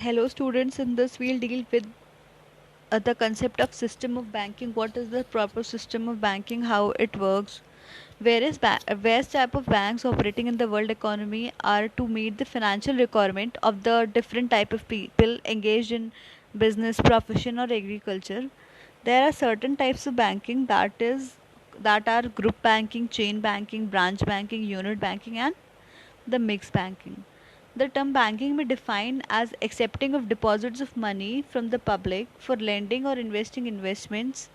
Hello students, in this we'll deal with the concept of system of banking. What is the proper system of banking, how it works, various type of banks operating in the world economy are to meet the financial requirement of the different type of people engaged in business, profession or agriculture. There are certain types of banking that are group banking, chain banking, branch banking, unit banking and the mixed banking. The term banking may define as accepting of deposits of money from the public for lending or investing investments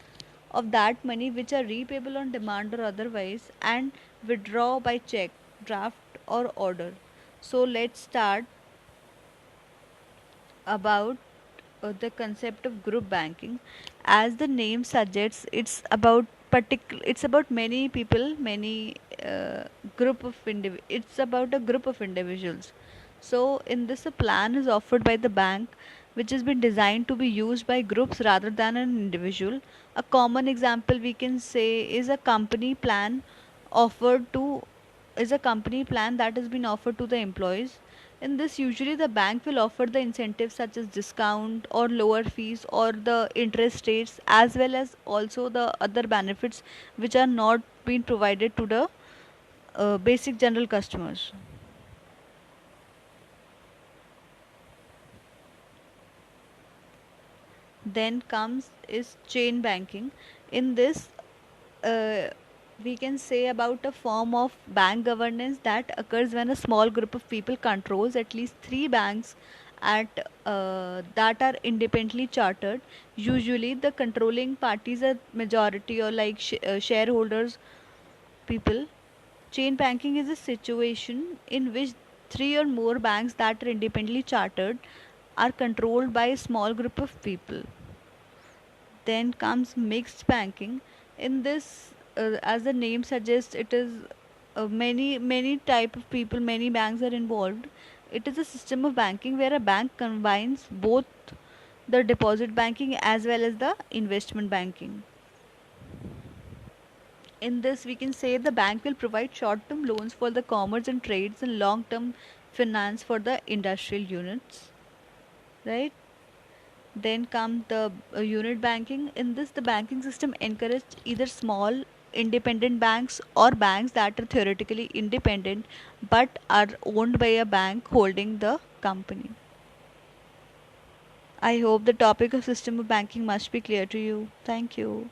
of that money which are repayable on demand or otherwise and withdraw by check, draft or order. So let's start about the concept of group banking. As the name suggests, it's about many people, many it's about a group of individuals. So in this, a plan is offered by the bank which has been designed to be used by groups rather than an individual. A common example we can say offered to is a company plan that has been offered to the employees. In this, usually the bank will offer the incentives such as discount or lower fees or the interest rates, as well as also the other benefits which are not being provided to the basic general customers. Then comes is chain banking. In this, uh, we can say about a form of bank governance that occurs when a small group of people controls at least three banks that are independently chartered. Usually, the controlling parties are majority or like shareholders people. Chain banking is a situation in which three or more banks that are independently chartered are controlled by a small group of people. Then comes mixed banking. In this, as the name suggests, it is many type of people, many banks are involved. It is a system of banking where a bank combines both the deposit banking as well as the investment banking. In this, we can say the bank will provide short term loans for the commerce and trades and long term finance for the industrial units, right? Then come the unit banking. In this, the banking system encourages either small independent banks or banks that are theoretically independent but are owned by a bank holding the company. I hope the topic of system of banking must be clear to you. Thank you.